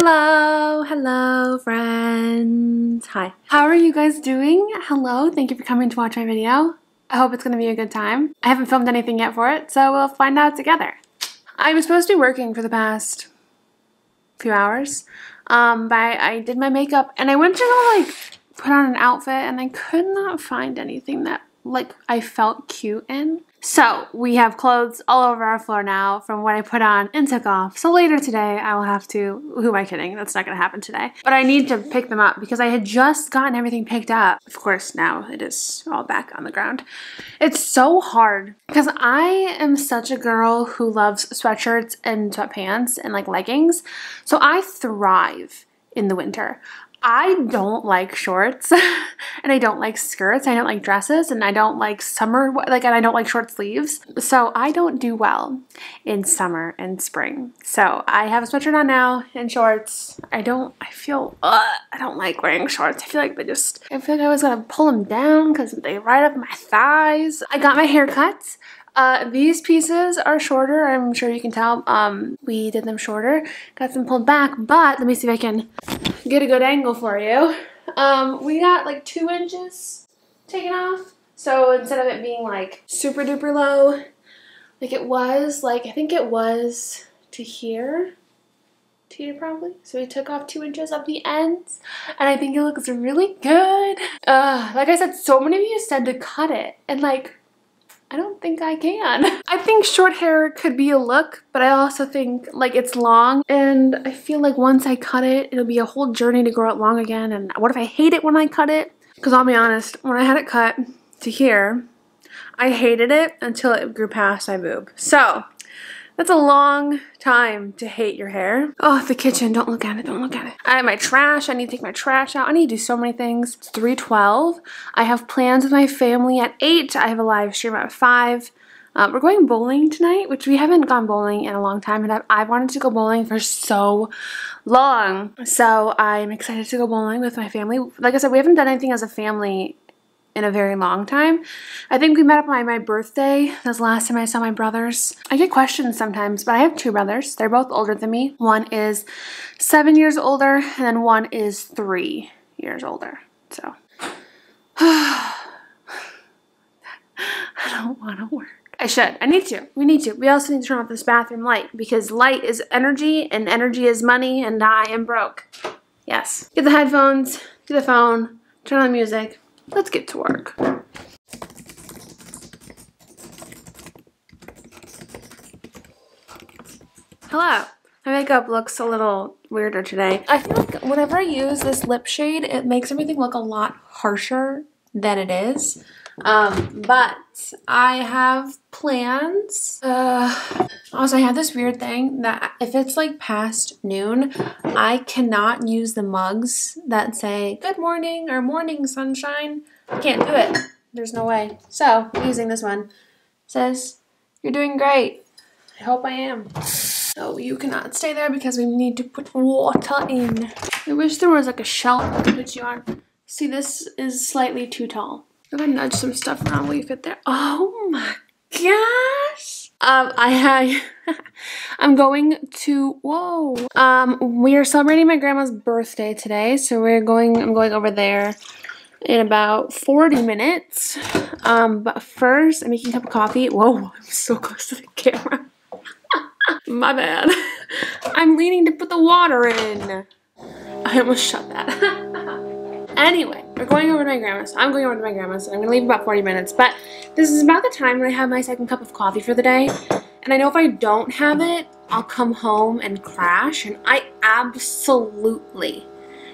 Hello, hello friends. Hi. How are you guys doing? Hello, thank you for coming to watch my video. I hope it's gonna be a good time. I haven't filmed anything yet for it, so we'll find out together. I was supposed to be working for the past few hours, but I did my makeup and I went to go like put on an outfit and I could not find anything that like I felt cute in. So we have clothes all over our floor now from what I put on and took off. So later today I will have to, who am I kidding? That's not gonna happen today. But I need to pick them up because I had just gotten everything picked up. Of course now it is all back on the ground. It's so hard because I am such a girl who loves sweatshirts and sweatpants and like leggings. So I thrive in the winter. I don't like shorts and I don't like skirts. I don't like dresses and I don't like summer, and I don't like short sleeves. So I don't do well in summer and spring. So I have a sweatshirt on now and shorts. I don't like wearing shorts. I feel like I feel like I was gonna pull them down because they right up my thighs. I got my hair cut. These pieces are shorter, I'm sure you can tell. We did them shorter, got them pulled back, but let me see if I can get a good angle for you. We got like 2 inches taken off. So instead of it being like super duper low, like it was, like I think it was to here probably. So we took off 2 inches of the ends and I think it looks really good. Like I said, so many of you said to cut it and like, I don't think I can. I think short hair could be a look, but I also think like it's long and I feel like once I cut it, it'll be a whole journey to grow it long again. And what if I hate it when I cut it? Because I'll be honest, when I had it cut to here, I hated it until it grew past my boob. So that's a long time to hate your hair. Oh, the kitchen, don't look at it, don't look at it. I have my trash, I need to take my trash out. I need to do so many things. It's 3:12. I have plans with my family at 8. I have a live stream at 5. We're going bowling tonight, which we haven't gone bowling in a long time. And I've wanted to go bowling for so long. So I'm excited to go bowling with my family. Like I said, we haven't done anything as a family in a very long time. I think we met up on my birthday. That's the last time I saw my brothers. I get questions sometimes, but I have 2 brothers. They're both older than me. One is 7 years older, and then one is 3 years older. So, I don't want to work. I should. I need to. We need to. We also need to turn off this bathroom light because light is energy and energy is money and I am broke. Yes. Get the headphones, get the phone, turn on the music. Let's get to work. Hello. My makeup looks a little weirder today. I feel like whenever I use this lip shade, it makes everything look a lot harsher than it is. But I have plans. Also, I have this weird thing that if it's like past noon, I cannot use the mugs that say good morning or morning sunshine. I can't do it. There's no way. So I'm using this one. It says, you're doing great. I hope I am. So you cannot stay there because we need to put water in. I wish there was like a shelf I could put you on. See, this is slightly too tall. I'm gonna nudge some stuff around. Will you fit there? Oh my gosh! I'm going to, whoa. We are celebrating my grandma's birthday today, so I'm going over there in about 40 minutes. But first, I'm making a cup of coffee. Whoa, I'm so close to the camera. My bad. I'm leaning to put the water in. I almost shut that. Anyway, we're going over to my grandma's. I'm going over to my grandma's, and I'm going to leave in about 40 minutes. But this is about the time when I have my second cup of coffee for the day. And I know if I don't have it, I'll come home and crash. And I absolutely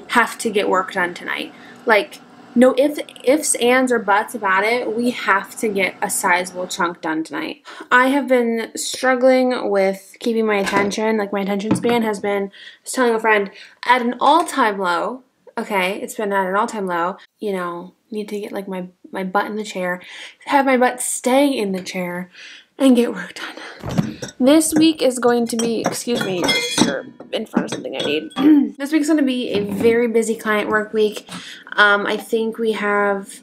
have to get work done tonight. Like, no ifs, ands, or buts about it. We have to get a sizable chunk done tonight. I have been struggling with keeping my attention. Like, my attention span has been, I was telling a friend, at an all-time low. Okay, it's been at an all-time low. You know, need to get like my butt in the chair, have my butt stay in the chair, and get work done. This week is going to be, excuse me, you're in front of something I need. This week's going to be a very busy client work week. I think we have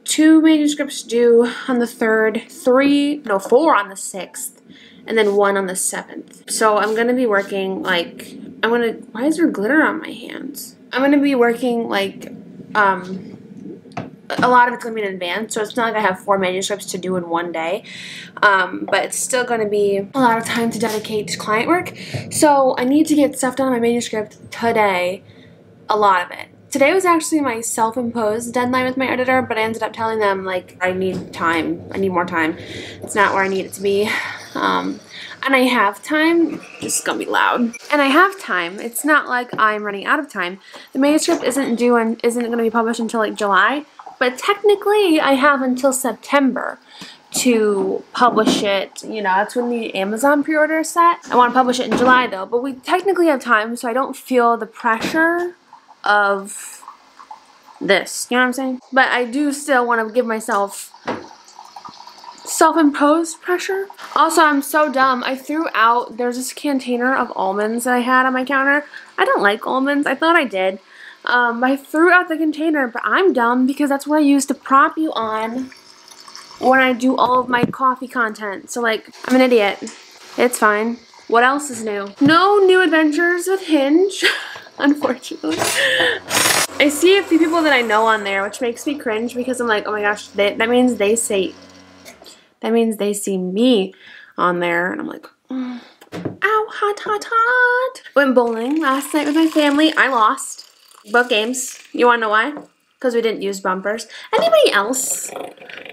2 manuscripts due on the 3rd, 4 on the 6th, and then 1 on the 7th. So I'm going to be working like why is there glitter on my hands? I'm gonna be working like, a lot of it's going to be in advance, so it's not like I have 4 manuscripts to do in one day, but it's still going to be a lot of time to dedicate to client work, so I need to get stuff done on my manuscript today, a lot of it. Today was actually my self-imposed deadline with my editor, but I ended up telling them, like, I need time, I need more time. It's not where I need it to be, and I have time. This is gonna be loud. And I have time. It's not like I'm running out of time. The manuscript isn't gonna be published until like July, but technically I have until September to publish it. You know, that's when the Amazon pre-order is set. I want to publish it in July though, but we technically have time, so I don't feel the pressure of this. You know what I'm saying? But I do still want to give myself self-imposed pressure. Also, I'm so dumb. I threw out, there's this container of almonds that I had on my counter. I don't like almonds. I thought I did. I threw out the container, but I'm dumb because that's what I use to prop you on when I do all of my coffee content. So, like, I'm an idiot. It's fine. What else is new? No new adventures with Hinge, unfortunately. I see a few people that I know on there, which makes me cringe because I'm like, oh my gosh, that means they see me on there, and I'm like, ow, hot, hot, hot. Went bowling last night with my family. I lost both games. You wanna know why? Because we didn't use bumpers. Anybody else,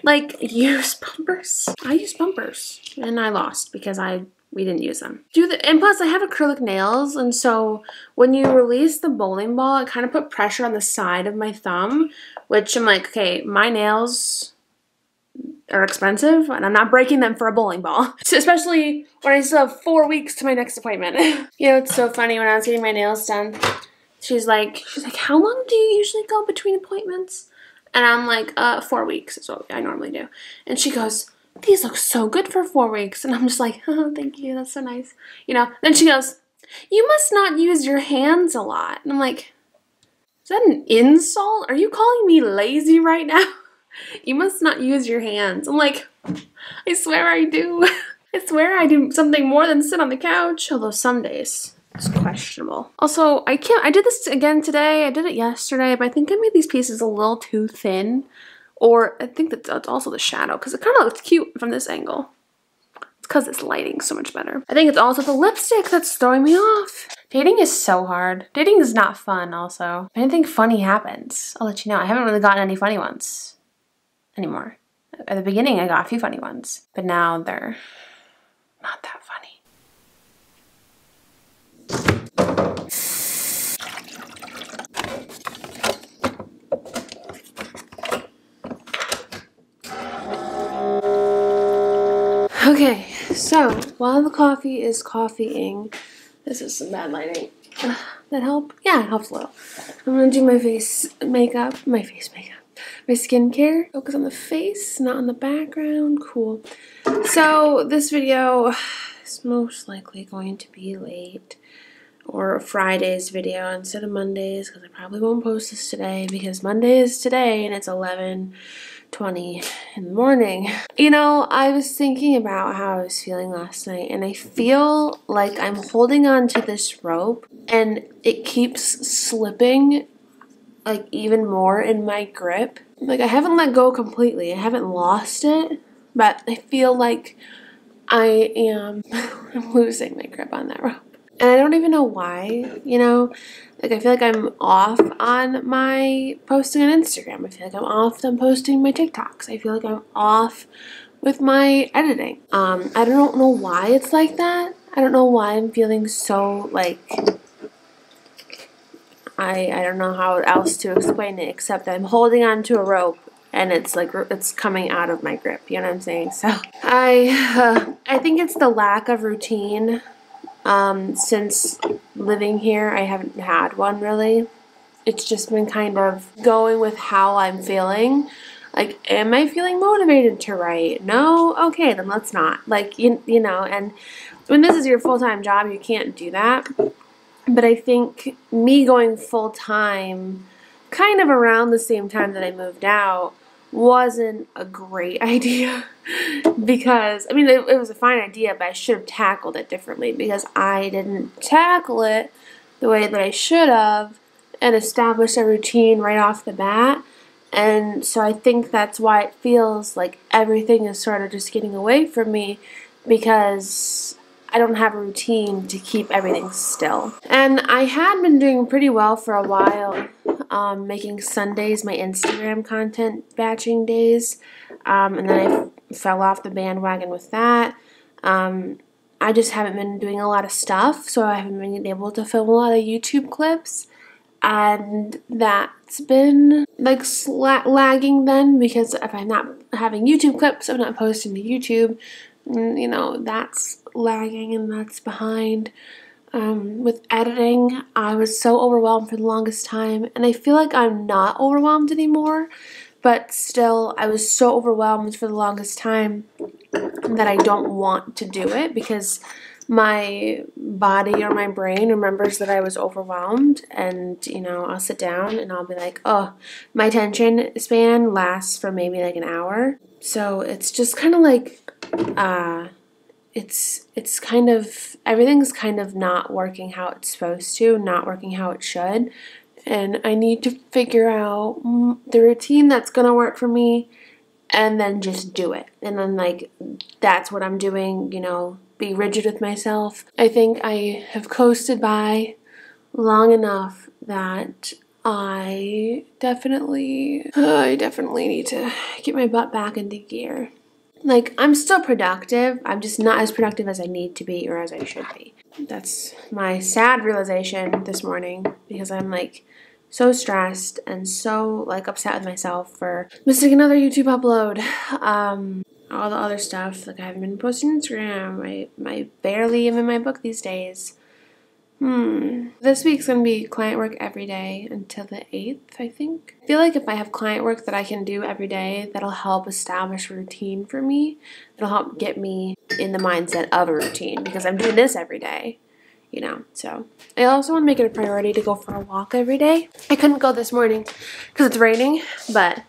like, use bumpers? I used bumpers, and I lost because we didn't use them. And plus, I have acrylic nails, and so when you release the bowling ball, it kind of put pressure on the side of my thumb, which I'm like, okay, my nails are expensive, and I'm not breaking them for a bowling ball. So especially when I still have 4 weeks to my next appointment. You know, it's so funny, when I was getting my nails done, she's like, how long do you usually go between appointments? And I'm like, 4 weeks is what I normally do. And she goes, these look so good for 4 weeks. And I'm just like, oh, thank you, that's so nice. You know, then she goes, you must not use your hands a lot. And I'm like, is that an insult? Are you calling me lazy right now? You must not use your hands. I'm like, I swear I do. I swear I do something more than sit on the couch. Although some days it's questionable. Also, I did this again today. I did it yesterday, but I think I made these pieces a little too thin. Or I think that's also the shadow, because it kind of looks cute from this angle. It's because this lighting's so much better. I think it's also the lipstick that's throwing me off. Dating is so hard. Dating is not fun also. If anything funny happens, I'll let you know. I haven't really gotten any funny ones anymore. At the beginning, I got a few funny ones, but now they're not that funny. Okay, so while the coffee is coffeeing, this is some bad lighting. That help? Yeah, it helps a little. I'm gonna do my face makeup, my skincare. Focus on the face, not on the background. Cool. So this video is most likely going to be late, or Friday's video instead of Monday's, because I probably won't post this today because Monday is today and it's 11:20 in the morning. You know, I was thinking about how I was feeling last night, and I feel like I'm holding on to this rope and it keeps slipping, like, even more in my grip. Like, I haven't let go completely. I haven't lost it, but I feel like I am I'm losing my grip on that rope. And I don't even know why, you know? Like, I feel like I'm off on my posting on Instagram. I feel like I'm off on posting my TikToks. I feel like I'm off with my editing. I don't know why it's like that. I don't know why I'm feeling so, like, I don't know how else to explain it, except I'm holding on to a rope and it's like it's coming out of my grip. You know what I'm saying? So I think it's the lack of routine. Since living here, I haven't had one really. It's just been kind of going with how I'm feeling. Like, am I feeling motivated to write? No? Okay, then let's not. Like, you know, and when this is your full-time job, you can't do that. But I think me going full-time kind of around the same time that I moved out wasn't a great idea. Because, I mean, it was a fine idea, but I should have tackled it differently because I didn't tackle it the way that I should have and establish a routine right off the bat. And so I think that's why it feels like everything is sort of just getting away from me, because I don't have a routine to keep everything still. And I had been doing pretty well for a while, making Sundays my Instagram content batching days, and then I fell off the bandwagon with that. I just haven't been doing a lot of stuff, so I haven't been able to film a lot of YouTube clips, and that's been like lagging then, because if I'm not having YouTube clips, I'm not posting to YouTube, you know, that's lagging and that's behind. With editing, I was so overwhelmed for the longest time, and I feel like I'm not overwhelmed anymore, but still I was so overwhelmed for the longest time that I don't want to do it, because my body or my brain remembers that I was overwhelmed, and, you know, I'll sit down and I'll be like, oh, my attention span lasts for maybe like an hour. So it's just kind of like, it's kind of, everything's kind of not working how it's supposed to, not working how it should. And I need to figure out the routine that's going to work for me, and then just do it. And then, like, that's what I'm doing, you know, be rigid with myself. I think I have coasted by long enough that I definitely need to get my butt back into gear. Like, I'm still productive, I'm just not as productive as I need to be or as I should be. That's my sad realization this morning, because I'm like so stressed and so like upset with myself for missing another YouTube upload. All the other stuff, like I haven't been posting on Instagram, I barely am in my book these days. This week's gonna be client work every day until the 8th, I think. I feel like if I have client work that I can do every day, that'll help establish a routine for me. It'll help get me in the mindset of a routine, because I'm doing this every day, you know. So I also want to make it a priority to go for a walk every day. I couldn't go this morning because it's raining, but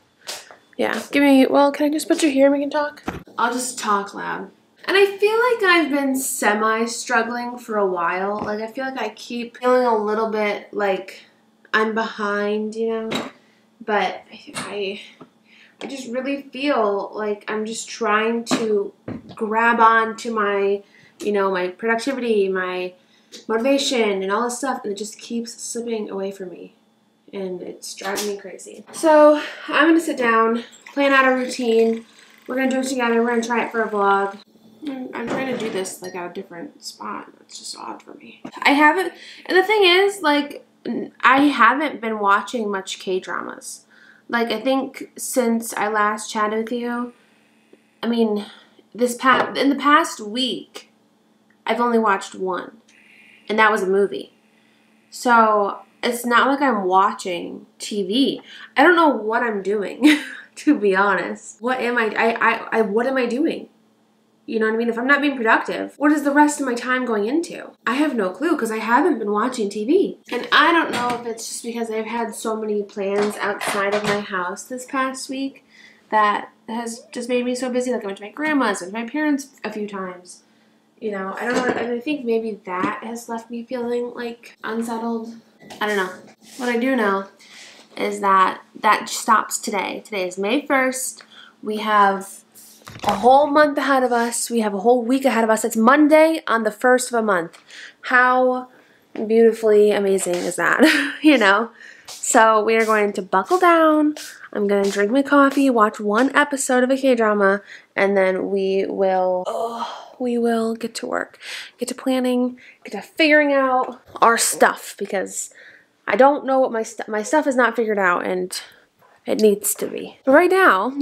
yeah. Well, can I just put you here and we can talk? I'll just talk loud. And I feel like I've been semi-struggling for a while. Like, I feel like I keep feeling a little bit like I'm behind, you know? But I just really feel like I'm just trying to grab on to my, you know, my productivity, my motivation, and all this stuff, and it just keeps slipping away from me. And it's driving me crazy. So, I'm going to sit down, plan out a routine. We're going to do it together. We're going to try it for a vlog. I'm trying to do this like at a different spot. That's just odd for me. I haven't, and the thing is, like, I haven't been watching much K-dramas. Like, I think since I last chatted with you, I mean, in the past week, I've only watched one, and that was a movie. So it's not like I'm watching TV. I don't know what I'm doing, to be honest. What am what am I doing? You know what I mean? If I'm not being productive, what is the rest of my time going into? I have no clue, because I haven't been watching TV. And I don't know if it's just because I've had so many plans outside of my house this past week that has just made me so busy. Like, I went to my grandma's and my parents a few times. You know, I don't know. And I think maybe that has left me feeling like unsettled. I don't know. What I do know is that stops today. Today is May 1st. We have a whole month ahead of us. We have a whole week ahead of us. It's Monday on the 1st of a month. How beautifully amazing is that? You know? So we are going to buckle down. I'm going to drink my coffee, watch one episode of a K-drama, and then we will get to work. Get to planning, get to figuring out our stuff, because I don't know what my stuff is not figured out, and it needs to be. But right now,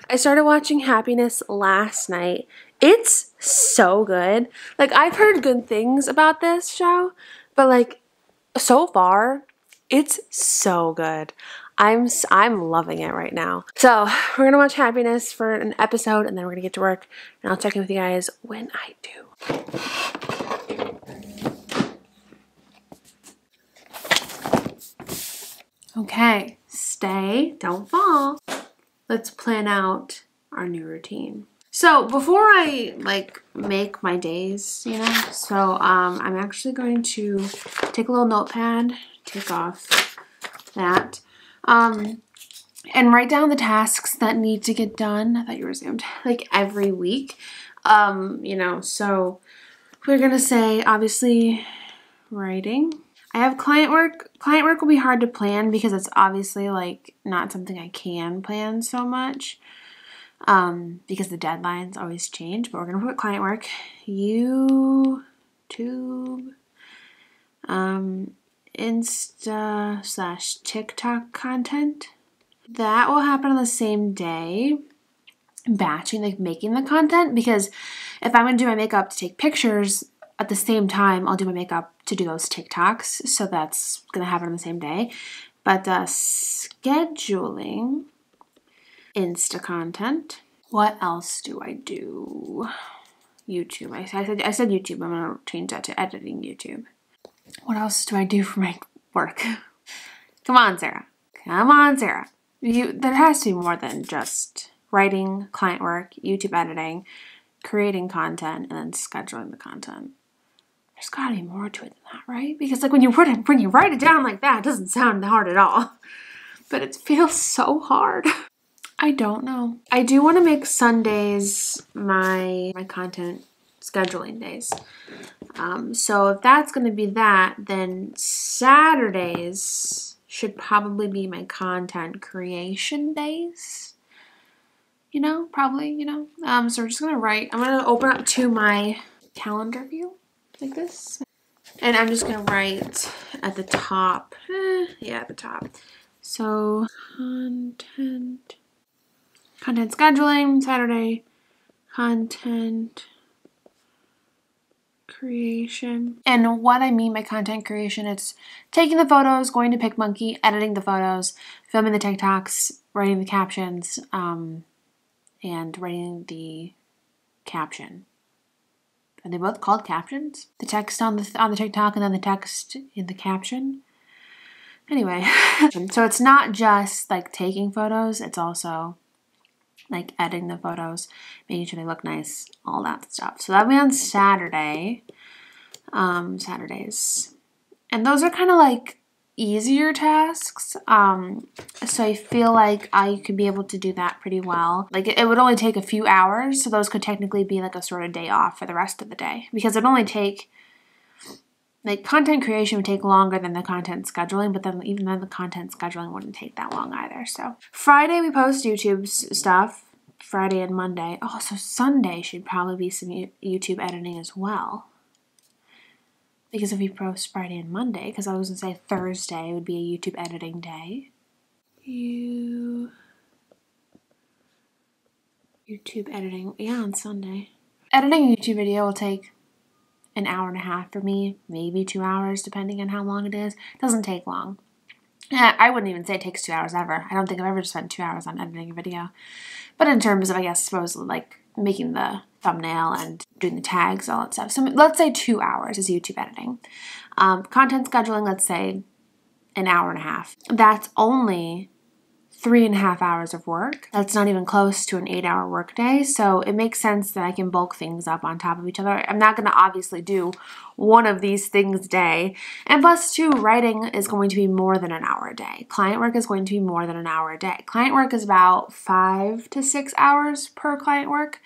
I started watching Happiness last night. It's so good. Like, I've heard good things about this show, but like, so far, it's so good. I'm loving it right now. So we're gonna watch Happiness for an episode, and then we're gonna get to work, and I'll check in with you guys when I do. Okay, stay, don't fall. Let's plan out our new routine. So before I like make my days, you know, so I'm actually going to take a little notepad, take off that, and write down the tasks that need to get done. I thought you resumed, like every week. You know, so we're gonna say obviously writing. I have client work. Client work will be hard to plan because it's obviously like not something I can plan so much. Because the deadlines always change, but we're gonna put client work, YouTube, Insta / TikTok content. That will happen on the same day. Batching, like making the content, because if I'm gonna do my makeup to take pictures at the same time, I'll do my makeup to do those TikToks. So that's gonna happen on the same day. But scheduling Insta content. What else do I do? YouTube. I said YouTube. I'm gonna change that to editing YouTube. What else do I do for my work? Come on, Sarah. Come on, Sarah. There has to be more than just writing, client work, YouTube editing, creating content, and then scheduling the content. There's gotta be more to it than that, right? Because like when you write it down like that, it doesn't sound hard at all. But it feels so hard. I don't know. I do want to make Sundays my content scheduling days. So if that's going to be that, then Saturdays should probably be my content creation days. You know, probably, you know. So we're just going to write. I'm going to open up to my calendar view like this. And I'm just going to write at the top. At the top. So content scheduling, Saturday, content creation. And what I mean by content creation, it's taking the photos, going to PicMonkey, editing the photos, filming the TikToks, writing the captions, and writing the caption. Are they both called captions? The text on the TikTok and then the text in the caption. Anyway, so it's not just like taking photos, it's also like editing the photos, making sure they look nice, all that stuff. So that'll be on Saturdays. And those are kind of like easier tasks. So I feel like I could be able to do that pretty well. Like it would only take a few hours, so those could technically be like a sort of day off for the rest of the day. Because it'd only take, like content creation would take longer than the content scheduling, but then even then the content scheduling wouldn't take that long either. So Friday we post YouTube stuff, Friday and Monday. Oh, so Sunday should probably be some YouTube editing as well. Because if we post Friday and Monday, because I was going to say Thursday would be a YouTube editing day. YouTube editing, yeah, on Sunday. Editing a YouTube video will take an hour and a half for me, maybe 2 hours, depending on how long it is. It doesn't take long. I wouldn't even say it takes 2 hours ever. I don't think I've ever spent 2 hours on editing a video. But in terms of, I guess, supposedly like making the thumbnail and doing the tags, all that stuff. So let's say 2 hours is YouTube editing. Content scheduling, let's say an hour and a half. That's only 3.5 hours of work. That's not even close to an 8-hour workday. So it makes sense that I can bulk things up on top of each other. I'm not going to obviously do one of these things a day. And plus too, writing is going to be more than an hour a day. Client work is going to be more than an hour a day. Client work is about 5 to 6 hours per client work.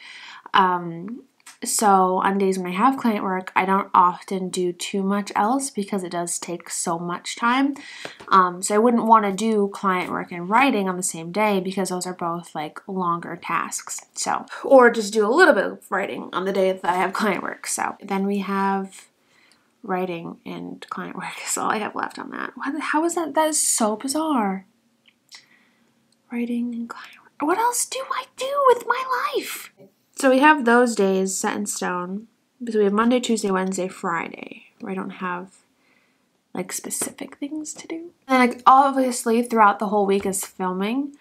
So on days when I have client work, I don't often do too much else because it does take so much time. So I wouldn't want to do client work and writing on the same day because those are both like longer tasks. So, or just do a little bit of writing on the day that I have client work. So then we have writing and client work is all I have left on that. How is that? That is so bizarre. Writing and client work. What else do I do with my life? So we have those days set in stone because we have Monday, Tuesday, Wednesday, Friday, where I don't have like specific things to do. And like obviously throughout the whole week is filming.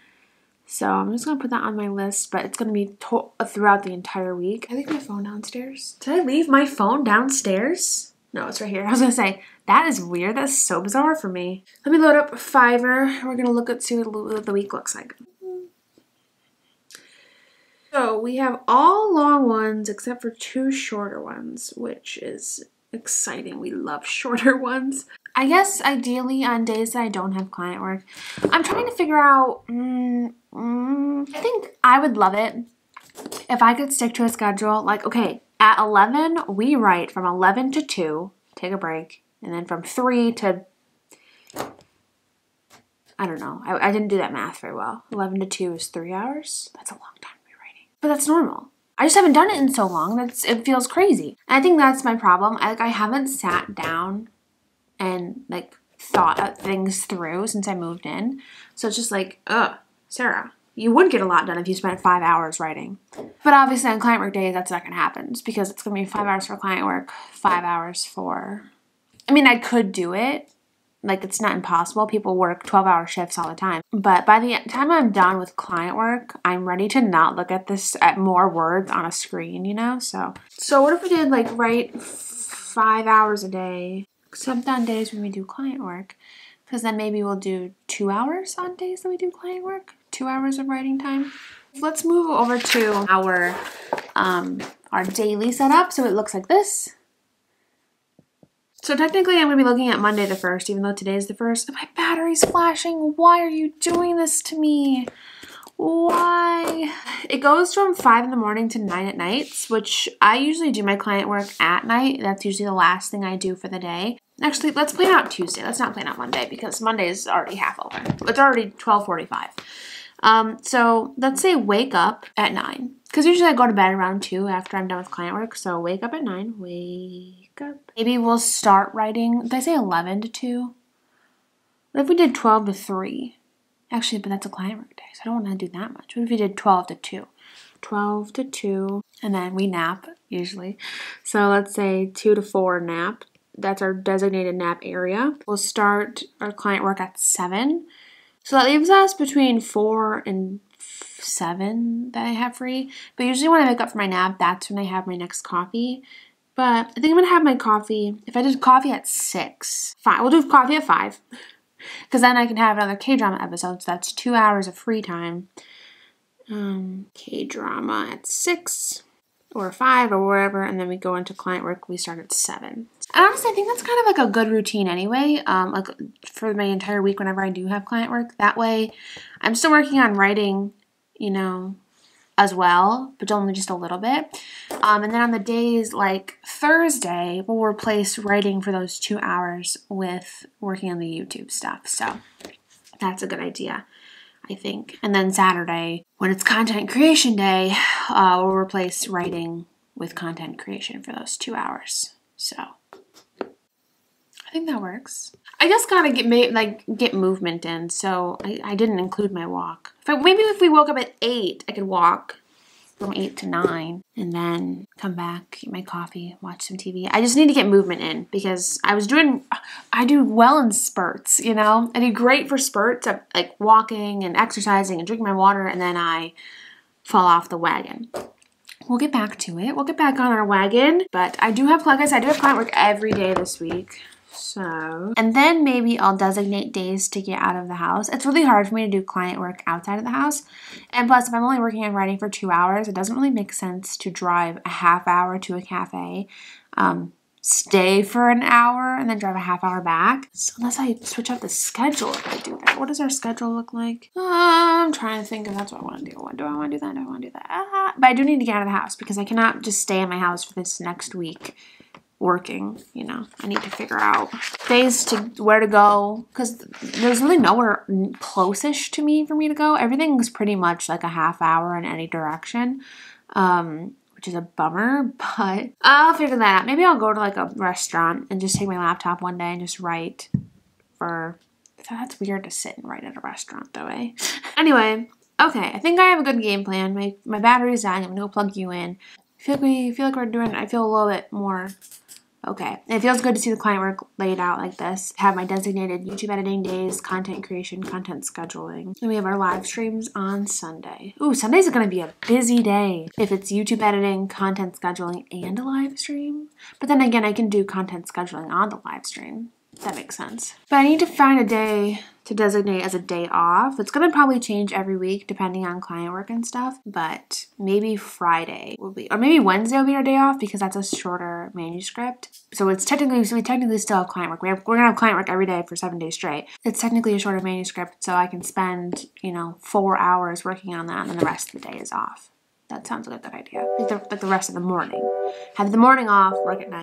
So I'm just going to put that on my list, but it's going to be throughout the entire week. I leave my phone downstairs. Did I leave my phone downstairs? No, it's right here. I was going to say, that is weird. That's so bizarre for me. Let me load up Fiverr. We're going to see what the week looks like. So we have all long ones except for 2 shorter ones, which is exciting. We love shorter ones. I guess ideally on days that I don't have client work, I'm trying to figure out, I think I would love it if I could stick to a schedule. Like, okay, at 11, we write from 11 to 2, take a break, and then from 3 to, I don't know. I didn't do that math very well. 11 to 2 is 3 hours. That's a long time to be writing. But that's normal. I just haven't done it in so long. It feels crazy. And I think that's my problem. I haven't sat down and like thought things through since I moved in. So it's just like, Sarah, you would get a lot done if you spent 5 hours writing. But obviously on client work days, that's not going to happen just because it's going to be 5 hours for client work, 5 hours for, I mean, I could do it. Like, it's not impossible. People work 12-hour shifts all the time. But by the time I'm done with client work, I'm ready to not look at more words on a screen, you know? So what if we did, like, write 5 hours a day, except on days when we do client work? Because then maybe we'll do 2 hours on days that we do client work. 2 hours of writing time. Let's move over to our daily setup. So it looks like this. So technically I'm going to be looking at Monday the 1st, even though today is the 1st. My battery's flashing. Why are you doing this to me? Why? It goes from 5 in the morning to 9 at night, which I usually do my client work at night. That's usually the last thing I do for the day. Actually, let's plan out Tuesday. Let's not plan out Monday because Monday is already half over. It's already 12:45. So let's say wake up at 9. Because usually I go to bed around 2 after I'm done with client work. So wake up at 9. Wake up. Maybe we'll start writing. Did I say 11 to 2? What if we did 12 to 3? Actually, but that's a client work day, so I don't want to do that much. What if we did 12 to 2? 12 to 2, and then we nap, usually. So let's say 2 to 4 nap. That's our designated nap area. We'll start our client work at 7. So that leaves us between 4 and 7 that I have free. But usually when I wake up for my nap, that's when I have my next coffee. But I think I'm going to have my coffee, if I did coffee at 6, fine. We'll do coffee at 5. Because then I can have another K-drama episode, so that's 2 hours of free time. K-drama at 6 or 5 or wherever, and then we go into client work. We start at 7. And honestly, I think that's kind of like a good routine anyway, like for my entire week whenever I do have client work. That way, I'm still working on writing, you know, as well, but only just a little bit. And then on the days like Thursday, we'll replace writing for those 2 hours with working on the YouTube stuff. So that's a good idea, I think. And then Saturday, when it's content creation day, we'll replace writing with content creation for those 2 hours. So I think that works. I just gotta get movement in, so I didn't include my walk. Maybe if we woke up at 8, I could walk from 8 to 9 and then come back, get my coffee, watch some TV. I just need to get movement in because I do well in spurts, you know? I do great for spurts of like walking and exercising and drinking my water, and then I fall off the wagon. We'll get back to it. We'll get back on our wagon, but I do have, like I said, I do have client work every day this week. So, and then maybe I'll designate days to get out of the house. It's really hard for me to do client work outside of the house. And plus, if I'm only working on writing for 2 hours, it doesn't really make sense to drive a half hour to a cafe, stay for an hour, and then drive a half hour back. So unless I switch up the schedule if I do that. What does our schedule look like? I'm trying to think if that's what I want to do. What do I want to do that? Do I want to do that? But I do need to get out of the house because I cannot just stay in my house for this next week working, you know. I need to figure out days to where to go because there's really nowhere close-ish to me for me to go. Everything's pretty much like a half hour in any direction, which is a bummer, but I'll figure that out. Maybe I'll go to like a restaurant and just take my laptop one day and just write for, that's weird to sit and write at a restaurant though, eh? Anyway, okay, I think I have a good game plan. My battery's dying. I'm gonna go plug you in. I feel like we're doing, I feel a little bit more okay. It feels good to see the client work laid out like this. Have my designated YouTube editing days, content creation, content scheduling. And we have our live streams on Sunday. Ooh, Sundays are going to be a busy day if it's YouTube editing, content scheduling, and a live stream. But then again, I can do content scheduling on the live stream. That makes sense. But I need to find a day to designate as a day off. It's going to probably change every week depending on client work and stuff, but maybe Friday will be, or maybe Wednesday will be our day off because that's a shorter manuscript. So we technically still have client work. We're going to have client work every day for 7 days straight. It's technically a shorter manuscript, so I can spend, 4 hours working on that and then the rest of the day is off. That sounds like a good idea. Like the rest of the morning. Have the morning off, work at night.